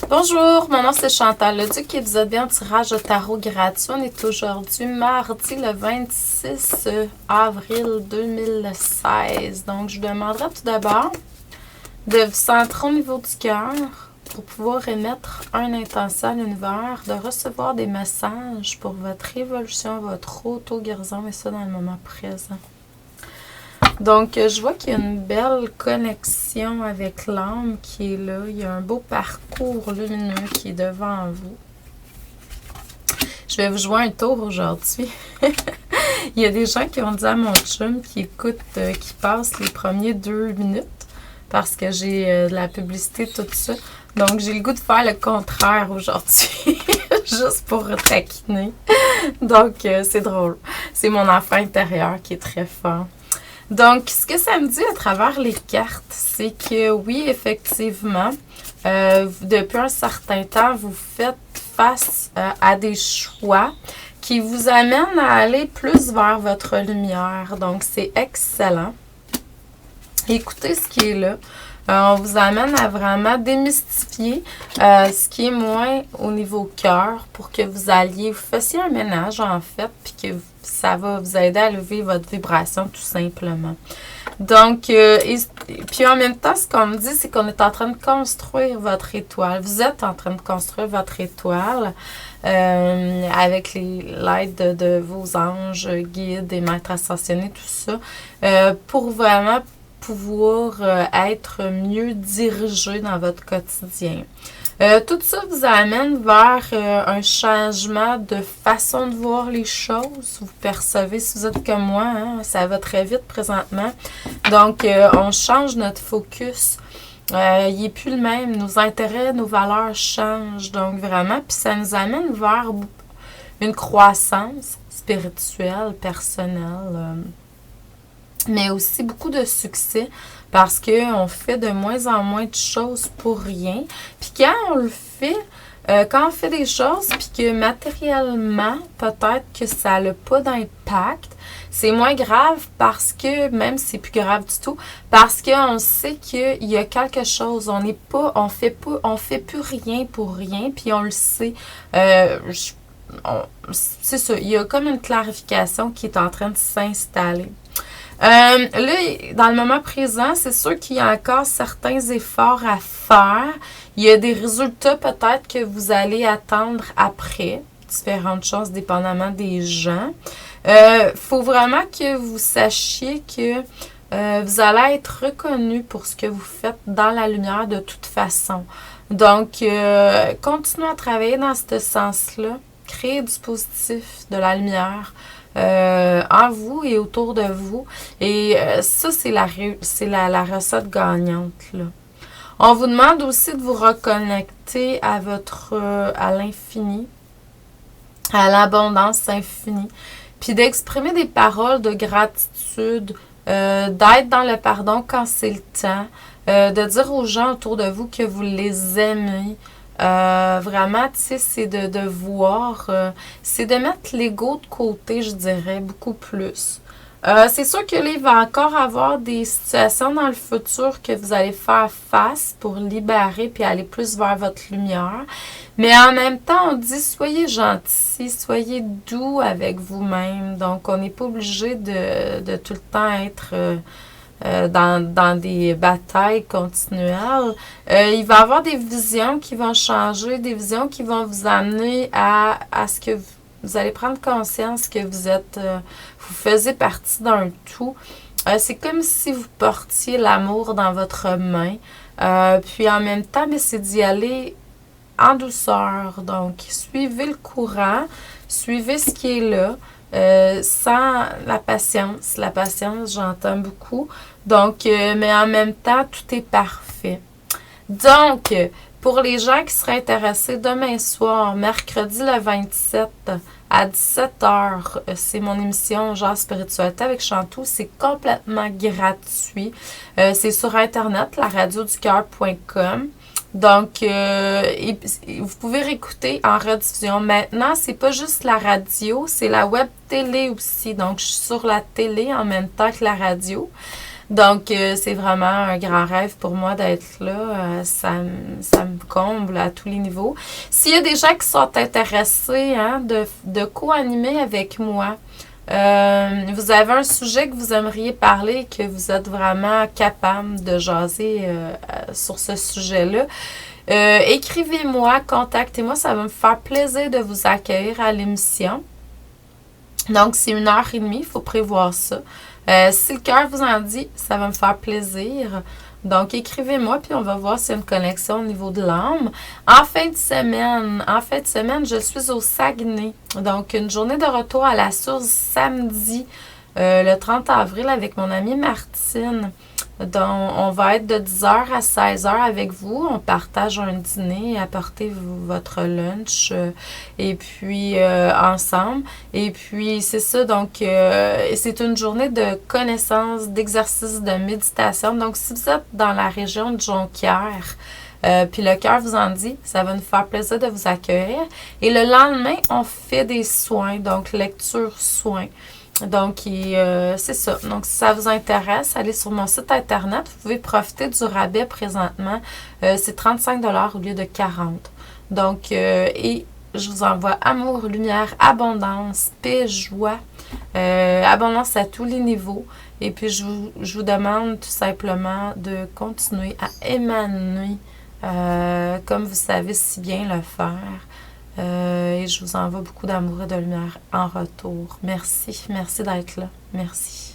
Bonjour, mon nom c'est Chantal Leduc et vous êtes bien au tirage de tarot gratuit. On est aujourd'hui mardi le 26 avril 2016. Donc, je vous demanderai tout d'abord de vous centrer au niveau du cœur pour pouvoir émettre une intention à l'univers, de recevoir des messages pour votre évolution, votre auto-guérison et ça dans le moment présent. Donc, je vois qu'il y a une belle connexion avec l'âme qui est là. Il y a un beau parcours lumineux qui est devant vous. Je vais vous jouer un tour aujourd'hui. Il y a des gens qui ont dit à mon chum qui écoute, qui passe les premiers 2 minutes parce que j'ai de la publicité, tout ça. Donc, j'ai le goût de faire le contraire aujourd'hui, juste pour taquiner. Donc, c'est drôle. C'est mon enfant intérieur qui est très fort. Donc, ce que ça me dit à travers les cartes, c'est que oui, effectivement, depuis un certain temps, vous faites face à des choix qui vous amènent à aller plus vers votre lumière. Donc, c'est excellent. Écoutez ce qui est là. On vous amène à vraiment démystifier ce qui est moins au niveau cœur pour que vous alliez, vous fassiez un ménage en fait, puis que ça va vous aider à lever votre vibration tout simplement. Donc, puis en même temps, ce qu'on me dit, c'est qu'on est en train de construire votre étoile. Vous êtes en train de construire votre étoile avec l'aide de vos anges, guides et maîtres ascensionnés, tout ça, pour vraiment pouvoir être mieux dirigé dans votre quotidien. Tout ça vous amène vers un changement de façon de voir les choses. Vous percevez, si vous êtes comme moi, hein, ça va très vite présentement. Donc, on change notre focus. Il n'est plus le même. Nos intérêts, nos valeurs changent. Donc, vraiment, puis ça nous amène vers une croissance spirituelle, personnelle, mais aussi beaucoup de succès parce qu'on fait de moins en moins de choses pour rien. Puis quand on le fait, quand on fait des choses, puis que matériellement, peut-être que ça n'a pas d'impact, c'est moins grave parce que, même si c'est plus grave du tout, parce qu'on sait qu'il y a quelque chose. On fait plus rien pour rien, puis on le sait. C'est ça, il y a comme une clarification qui est en train de s'installer. Là, dans le moment présent, c'est sûr qu'il y a encore certains efforts à faire. Il y a des résultats peut-être que vous allez attendre après. Différentes choses dépendamment des gens. Faut vraiment que vous sachiez que vous allez être reconnu pour ce que vous faites dans la lumière de toute façon. Donc, continuez à travailler dans ce sens-là. Créez du positif, de la lumière. En vous et autour de vous. Et ça, c'est la recette gagnante, là. On vous demande aussi de vous reconnecter à à l'infini, à l'abondance infinie, puis d'exprimer des paroles de gratitude, d'être dans le pardon quand c'est le temps, de dire aux gens autour de vous que vous les aimez. Vraiment, tu sais, c'est de voir, c'est de mettre l'ego de côté, je dirais, beaucoup plus. C'est sûr que là, il va encore avoir des situations dans le futur que vous allez faire face pour libérer puis aller plus vers votre lumière. Mais en même temps, on dit soyez gentils, soyez doux avec vous-même. Donc, on n'est pas obligé de tout le temps être dans des batailles continuelles. Il va y avoir des visions qui vont changer, des visions qui vont vous amener à ce que vous allez prendre conscience que vous faisiez partie d'un tout. C'est comme si vous portiez l'amour dans votre main. Puis en même temps, c'est d'y aller en douceur. Donc, suivez le courant, suivez ce qui est là. Sans la patience. La patience, j'entends beaucoup. Donc, mais en même temps, tout est parfait. Donc, pour les gens qui seraient intéressés, demain soir, mercredi le 27 à 17h, c'est mon émission Genre Spiritualité avec Chantou. C'est complètement gratuit. C'est sur Internet, laradioducoeur.com. Donc, vous pouvez réécouter en rediffusion. Maintenant, c'est pas juste la radio, c'est la web télé aussi. Donc, je suis sur la télé en même temps que la radio. Donc, c'est vraiment un grand rêve pour moi d'être là. Ça me comble à tous les niveaux. S'il y a des gens qui sont intéressés hein, de co-animer avec moi, vous avez un sujet que vous aimeriez parler, que vous êtes vraiment capable de jaser sur ce sujet-là, écrivez-moi, contactez-moi, ça va me faire plaisir de vous accueillir à l'émission. Donc, c'est 1h30, il faut prévoir ça. Si le cœur vous en dit, ça va me faire plaisir. Donc, écrivez-moi, puis on va voir s'il y a une connexion au niveau de l'âme. En fin de semaine, je suis au Saguenay. Donc, une journée de retour à la source samedi, le 30 avril, avec mon amie Martine. Donc, on va être de 10h à 16h avec vous. On partage un dîner, apportez votre lunch et puis ensemble. Et puis, c'est ça. Donc, c'est une journée de connaissance, d'exercice, de méditation. Donc, si vous êtes dans la région de Jonquière, puis le cœur vous en dit, ça va nous faire plaisir de vous accueillir. Et le lendemain, on fait des soins, donc lecture soins. Donc, c'est ça. Donc, si ça vous intéresse, allez sur mon site internet. Vous pouvez profiter du rabais présentement. C'est 35$ au lieu de 40$. Donc, et je vous envoie amour, lumière, abondance, paix, joie, abondance à tous les niveaux. Et puis, je vous demande tout simplement de continuer à émaner comme vous savez si bien le faire. Et je vous envoie beaucoup d'amour et de lumière en retour. Merci d'être là. Merci.